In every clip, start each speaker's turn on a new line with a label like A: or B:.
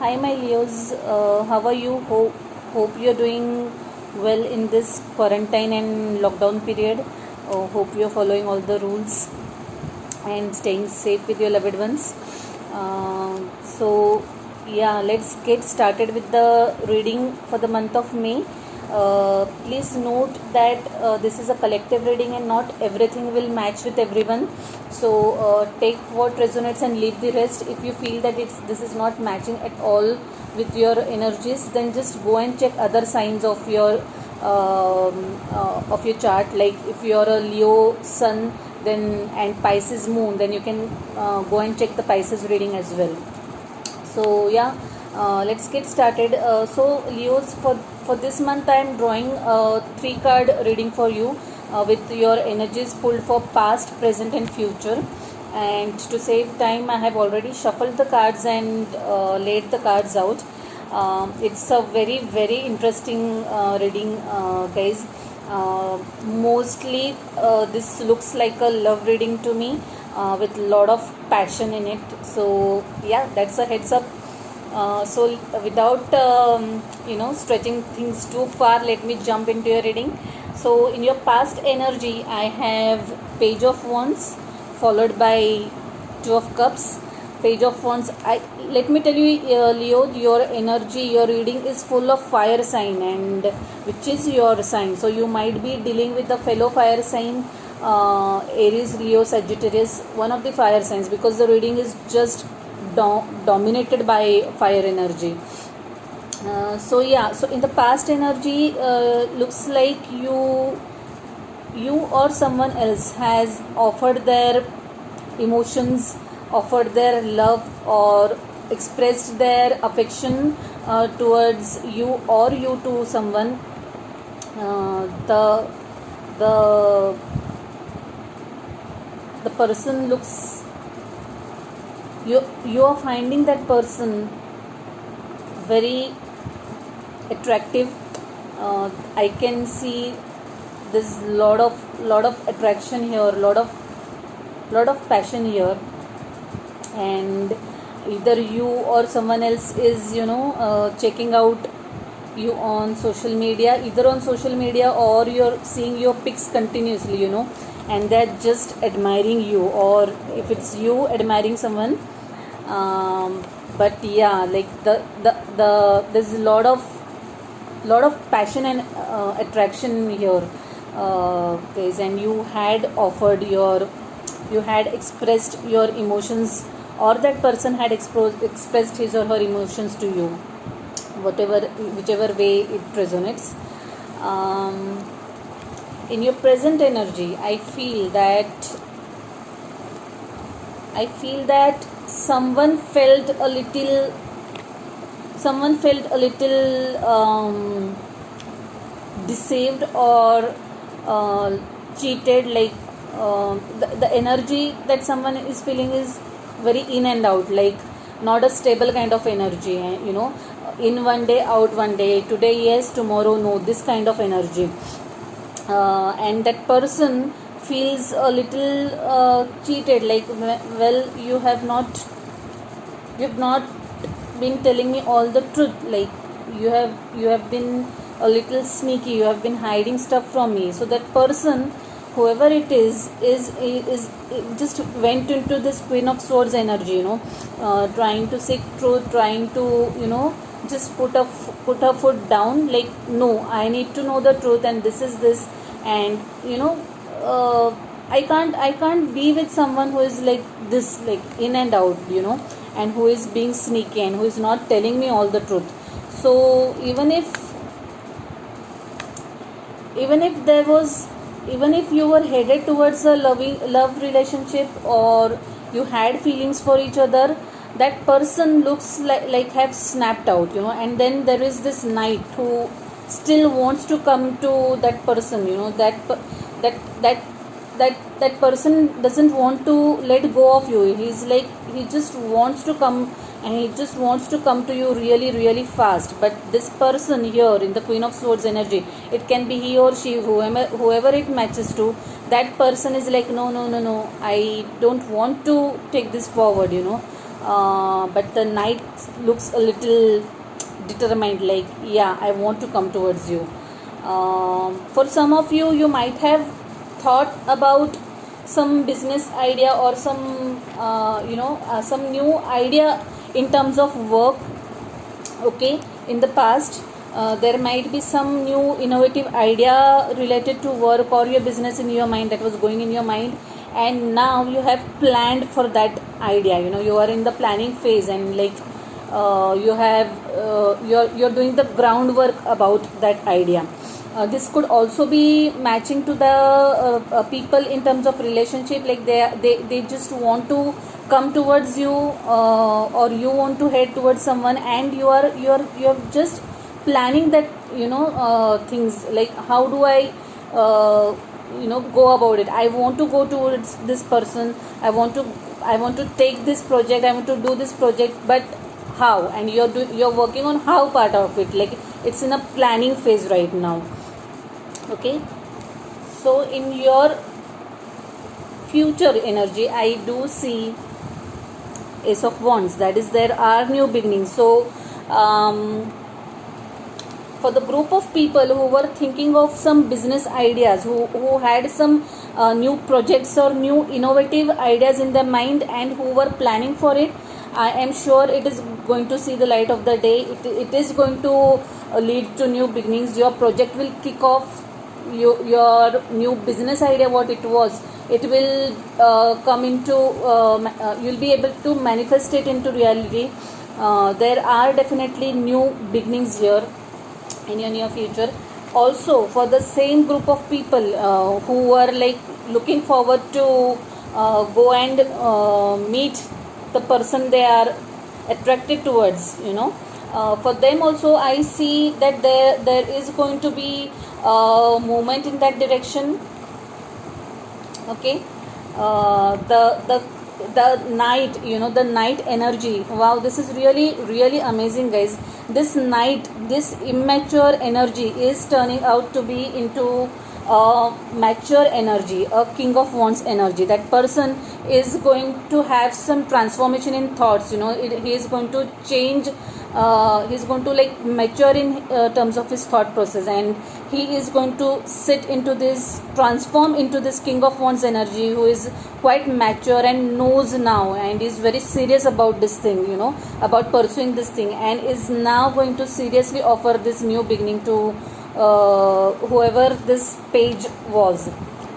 A: Hi, my Leos. How are you? Hope you're doing well in this quarantine and lockdown period. Hope you're following all the rules and staying safe with your loved ones. Yeah, let's get started with the reading for the month of May. Please note that this is a collective reading and not everything will match with everyone. So take what resonates and leave the rest. If you feel that this is not matching at all with your energies, then just go and check other signs of your chart. Like if you're a Leo sun, then and Pisces moon, then you can go and check the Pisces reading as well. So yeah, let's get started. So Leos, for this month I am drawing a 3-card reading for you with your energies pulled for past, present and future. And to save time, I have already shuffled the cards and laid the cards out. It's a very very interesting reading, guys. Mostly this looks like a love reading to me, with a lot of passion in it. So yeah, that's a heads up. So without stretching things too far, let me jump into your reading. So in your past energy, I have Page of Wands followed by Two of Cups. Page of Wands. Let me tell you, Leo, your energy, your reading is full of fire sign, and which is your sign. So you might be dealing with the fellow fire sign, Aries, Leo, Sagittarius, one of the fire signs, because the reading is just dominated by fire energy. So in the past energy, looks like you or someone else has offered their emotions, offered their love, or expressed their affection towards you, or you to someone. The person looks, you are finding that person very attractive. I can see there's lot of attraction here, lot of passion here, and either you or someone else is checking out you on social media, either on social media or you're seeing your pics continuously, and they're just admiring you, or if it's you admiring someone. But yeah, like the there's a lot of passion and attraction here, guys. And you had expressed your emotions, or that person had expressed his or her emotions to you, whichever way it resonates. In your present energy, I feel that someone felt a little deceived or cheated. Like the energy that someone is feeling is very in and out, like not a stable kind of energy, in one day, out one day, today yes, tomorrow no, this kind of energy. And that person feels a little cheated, like, well, you have not been telling me all the truth. Like you have been a little sneaky, you have been hiding stuff from me. So that person, whoever it is just went into this Queen of Swords energy, trying to seek truth, trying to just put her foot down, like, no, I need to know the truth, and this is this. And I can't be with someone who is like this, like in and out, and who is being sneaky and who is not telling me all the truth. So even if you were headed towards a love relationship, or you had feelings for each other, that person looks like have snapped out, and then there is this knight who still wants to come to that person, that person doesn't want to let go of you. He's like, he just wants to come, and he just wants to come to you really really fast. But this person here in the Queen of Swords energy, it can be he or she, whoever it matches to, that person is like, no, I don't want to take this forward, but the night looks a little determined, like, yeah, I want to come towards you. For some of you, you might have thought about some business idea or some some new idea in terms of work. Okay, in the past, there might be some new innovative idea related to work or your business in your mind that was going in your mind, and now you have planned for that idea. You are in the planning phase, and like you're doing the groundwork about that idea. This could also be matching to the people in terms of relationship, like they just want to come towards you, or you want to head towards someone, and you're just planning that, things like, how do I go about it. I want to go towards this person. I want to take this project. I want to do this project, but how? And you're working on how part of it, like it's in a planning phase right now. Okay, so in your future energy, I do see Ace of Wands, that is, there are new beginnings. So for the group of people who were thinking of some business ideas, who had some new projects or new innovative ideas in their mind, and who were planning for it, I am sure it is going to see the light of the day. It is going to lead to new beginnings. Your project will kick off. Your new business idea, what it was, it will come into, you'll be able to manifest it into reality. There are definitely new beginnings here in your near future. Also, for the same group of people who are like looking forward to go and meet the person they are attracted towards, for them also, I see that there is going to be movement in that direction. Okay, the night, the night energy. Wow, this is really really amazing, guys. This night, this immature energy is turning out to be into mature energy, a King of Wands energy. That person is going to have some transformation in thoughts. He is going to change. He's going to like mature in terms of his thought process, and he is going to transform into this King of Wands energy, who is quite mature and knows now, and is very serious about this thing, about pursuing this thing, and is now going to seriously offer this new beginning to whoever this page was.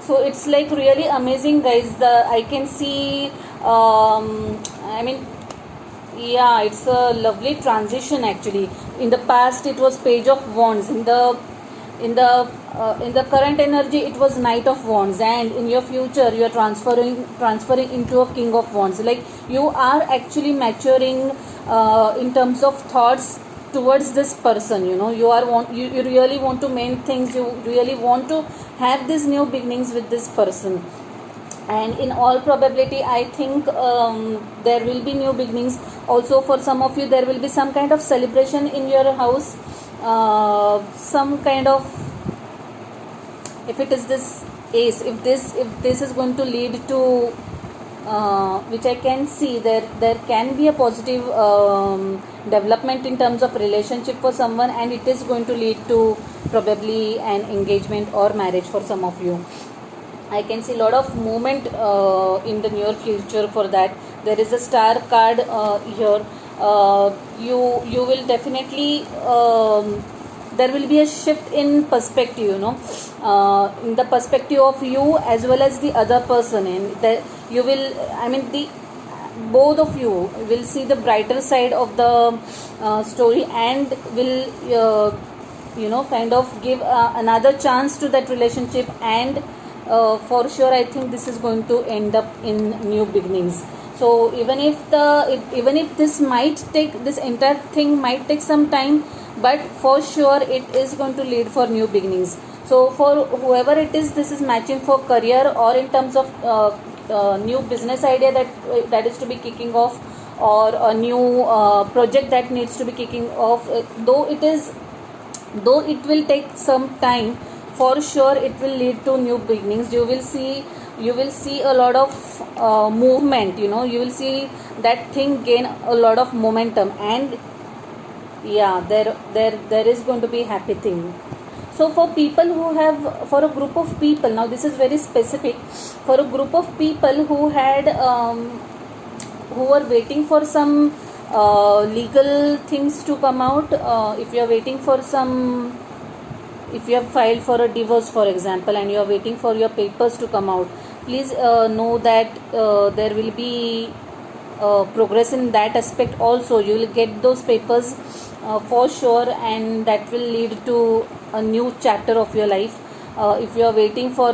A: So it's like really amazing, guys. I can see, yeah, it's a lovely transition actually. In the past, it was Page of Wands. In the current energy, it was Knight of Wands, and in your future, you are transferring into a King of Wands. Like, you are actually maturing in terms of thoughts towards this person. You really want to mend things. You really want to have these new beginnings with this person. And in all probability, I think there will be new beginnings. Also, for some of you, there will be some kind of celebration in your house, some kind of, if it is this ace, if this is going to lead to which I can see, there can be a positive development in terms of relationship for someone, and it is going to lead to probably an engagement or marriage for some of you. I can see a lot of movement in the near future for that. There is a star card here. You will definitely, there will be a shift in perspective, in the perspective of you as well as the other person, and that you will, both of you will see the brighter side of the story, and will kind of give another chance to that relationship, and for sure I think this is going to end up in new beginnings. So even if this entire thing might take some time, but for sure it is going to lead for new beginnings. So for whoever it is, this is matching for career, or in terms of new business idea that is to be kicking off, or a new project that needs to be kicking off. Though it will take some time, for sure it will lead to new beginnings. You will see you will see a lot of movement, you will see that thing gain a lot of momentum, and yeah, there is going to be happy thing. So for people who have, for a group of people, now this is very specific, for a group of people who had who were waiting for some legal things to come out, if you are waiting for some, if you have filed for a divorce for example, and you are waiting for your papers to come out, please know that there will be progress in that aspect also. You will get those papers for sure, and that will lead to a new chapter of your life. If you are waiting for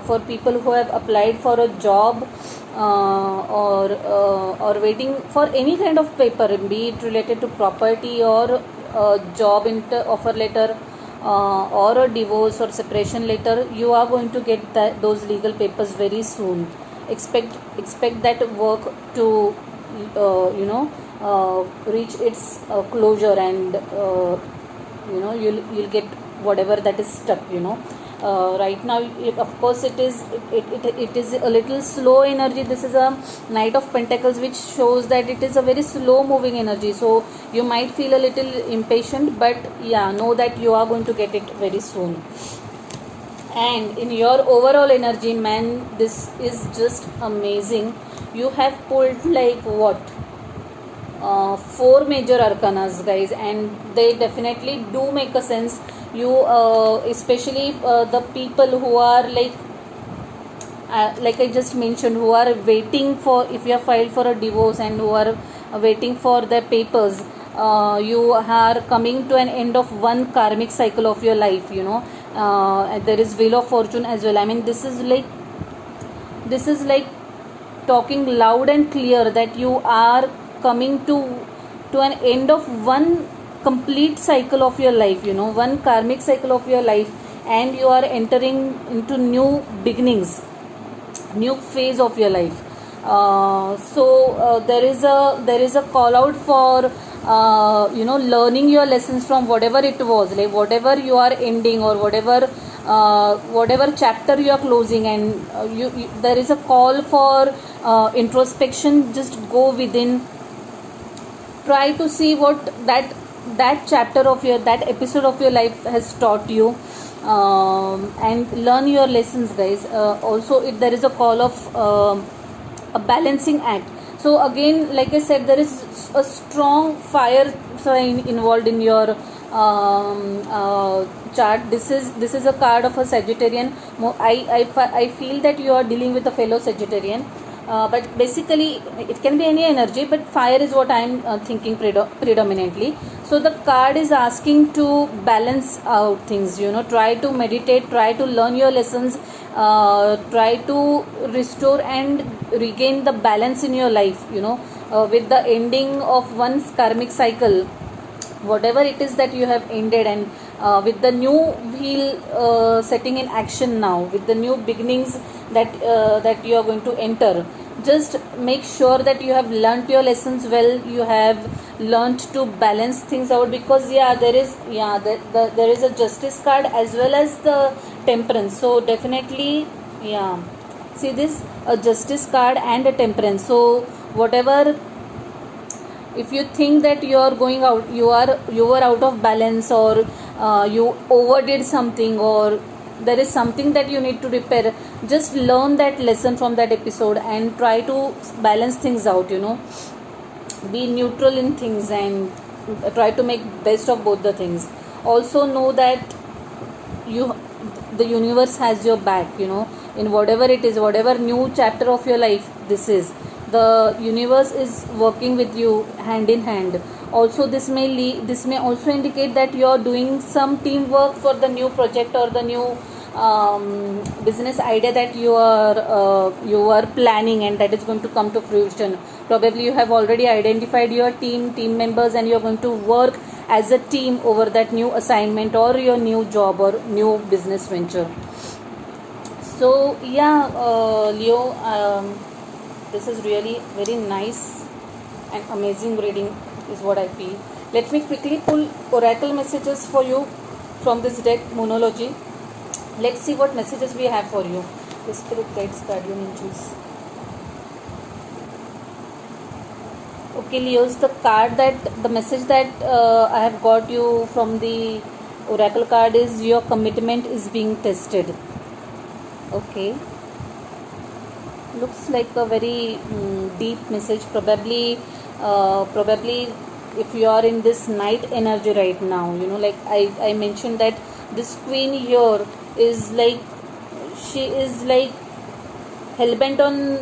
A: for people who have applied for a job, or waiting for any kind of paper, be it related to property or job offer letter, or a divorce or separation letter, you are going to get those legal papers very soon. Expect that work to reach its closure, and you'll get whatever that is stuck. Right now, of course, it is a little slow energy. This is a Knight of Pentacles, which shows that it is a very slow moving energy, so you might feel a little impatient, but yeah, know that you are going to get it very soon. And in your overall energy, man, this is just amazing. You have pulled like what, 4 major arcanas, guys, and they definitely do make a sense. You especially the people who are like I just mentioned, who are waiting for, if you have filed for a divorce and who are waiting for their papers, you are coming to an end of one karmic cycle of your life. And there is Wheel of Fortune as well. I mean, this is like talking loud and clear that you are coming to an end of one complete cycle of your life, one karmic cycle of your life, and you are entering into new beginnings, new phase of your life. So there is a call out for learning your lessons from whatever it was, like whatever you are ending, or whatever chapter you are closing, and there is a call for introspection. Just go within, try to see what that chapter of that episode of your life has taught you, and learn your lessons, guys. Also, there is a call of a balancing act. So again, like I said, there is a strong fire sign involved in your chart. This is a card of a Sagittarian. I feel that you are dealing with a fellow Sagittarian. But basically it can be any energy, but fire is what I am thinking predominantly. So the card is asking to balance out things, try to meditate, try to learn your lessons, try to restore and regain the balance in your life, with the ending of one's karmic cycle, whatever it is that you have ended, and with the new wheel setting in action now, with the new beginnings that you are going to enter. Just make sure that you have learnt your lessons well, you have learnt to balance things out, because there is a Justice card as well as the Temperance. So definitely, see this, a Justice card and a Temperance. So whatever, if you think that you are going out, you were out of balance, or you overdid something, or there is something that you need to repair, just learn that lesson from that episode and try to balance things out. Be neutral in things and try to make best of both the things. Also know that the universe has your back, in whatever it is, whatever new chapter of your life this is, the universe is working with you hand in hand. Also, this may also indicate that you are doing some teamwork for the new project or the new business idea that you are planning, and that is going to come to fruition. Probably you have already identified your team members, and you are going to work as a team over that new assignment or your new job or new business venture. So Leo, this is really very nice and amazing reading is what I feel. Let me quickly pull oracle messages for you from this deck, Moonology. Let's see what messages we have for you. The spirit guides, guardian angels. Okay, Leos, the message that I have got you from the oracle card is your commitment is being tested. Okay, looks like a very deep message. Probably, if you are in this night energy right now, like I mentioned that this queen here is like, she is like hell-bent on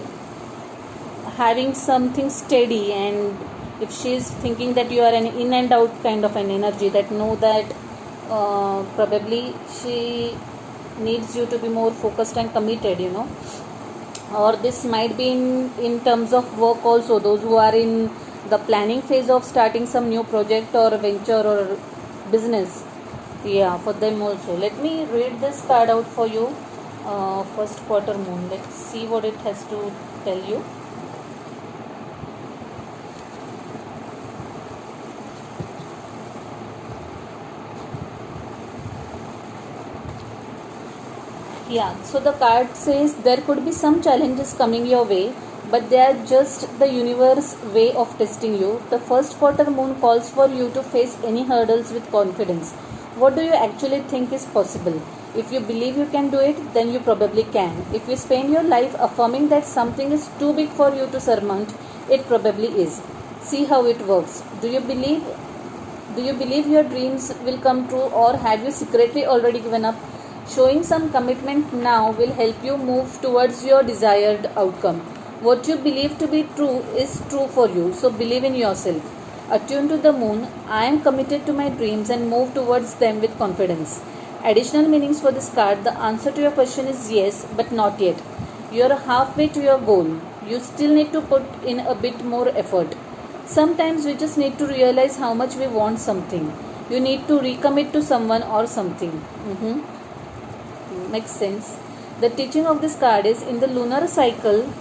A: having something steady, and if she is thinking that you are an in and out kind of an energy, that know that probably she needs you to be more focused and committed, or this might be in terms of work also, those who are in the planning phase of starting some new project or venture or business. Yeah, for them also. Let me read this card out for you. First quarter moon, let's see what it has to tell you. Yeah, so the card says there could be some challenges coming your way, but they are just the universe way of testing you. The first quarter moon calls for you to face any hurdles with confidence. What do you actually think is possible? If you believe you can do it, then you probably can. If you spend your life affirming that something is too big for you to surmount, it probably is. See how it works. Do you believe your dreams will come true, or have you secretly already given up? Showing some commitment now will help you move towards your desired outcome. What you believe to be true is true for you, so believe in yourself. Attune to the moon, I am committed to my dreams and move towards them with confidence. Additional meanings for this card: the answer to your question is yes, but not yet. You are halfway to your goal. You still need to put in a bit more effort. Sometimes we just need to realize how much we want something. You need to recommit to someone or something. Makes sense. The teaching of this card is, in the lunar cycle,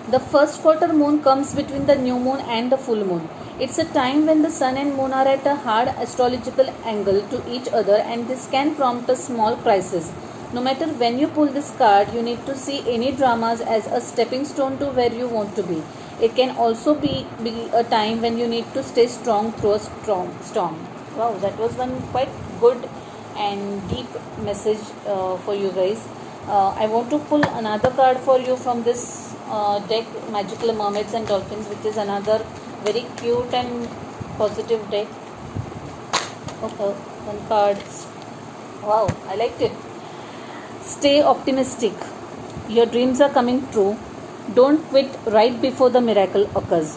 A: the first quarter moon comes between the new moon and the full moon. It's a time when the sun and moon are at a hard astrological angle to each other, and this can prompt a small crisis. No matter when you pull this card, you need to see any dramas as a stepping stone to where you want to be. It can also be a time when you need to stay strong through a strong storm. Wow, that was one quite good and deep message for you guys. I want to pull another card for you from this deck, Magical Mermaids and Dolphins, which is another very cute and positive deck. Okay, one card. Wow, I liked it. Stay optimistic. Your dreams are coming true. Don't quit right before the miracle occurs.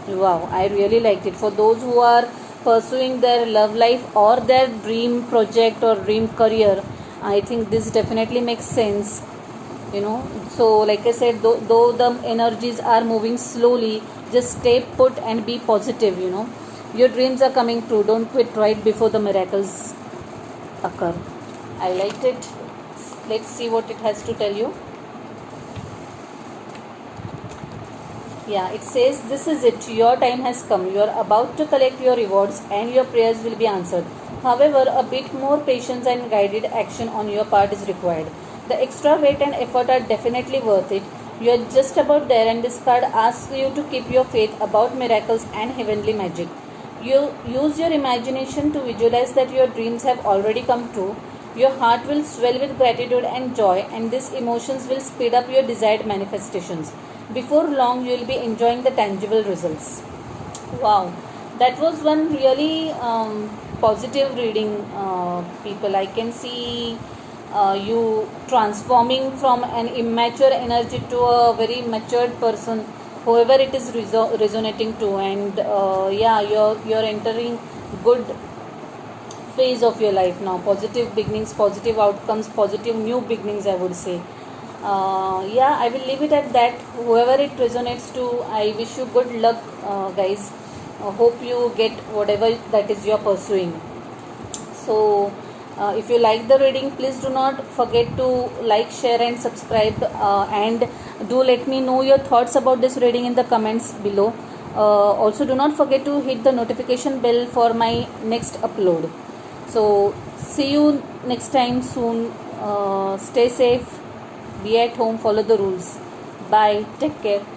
A: Wow, I really liked it. For those who are pursuing their love life or their dream project or dream career, I think this definitely makes sense. So like I said, though the energies are moving slowly, just stay put and be positive. Your dreams are coming true. Don't quit right before the miracles occur. I liked it. Let's see what it has to tell you. Yeah, it says, this is it. Your time has come. You are about to collect your rewards and your prayers will be answered. However, a bit more patience and guided action on your part is required. The extra weight and effort are definitely worth it. You are just about there, and this card asks you to keep your faith about miracles and heavenly magic. You use your imagination to visualize that your dreams have already come true. Your heart will swell with gratitude and joy, and these emotions will speed up your desired manifestations. Before long, you will be enjoying the tangible results. Wow, that was one really positive reading, people. I can see you transforming from an immature energy to a very matured person, whoever it is resonating to, and yeah, you're entering good phase of your life now. Positive beginnings, positive outcomes, positive new beginnings, I would say. Yeah, I will leave it at that. Whoever it resonates to, I wish you good luck, guys. Hope you get whatever that is you're pursuing. So if you like the reading, please do not forget to like, share and subscribe, and do let me know your thoughts about this reading in the comments below. Also, do not forget to hit the notification bell for my next upload. So see you next time soon. Stay safe. Be at home, follow the rules. Bye. Take care.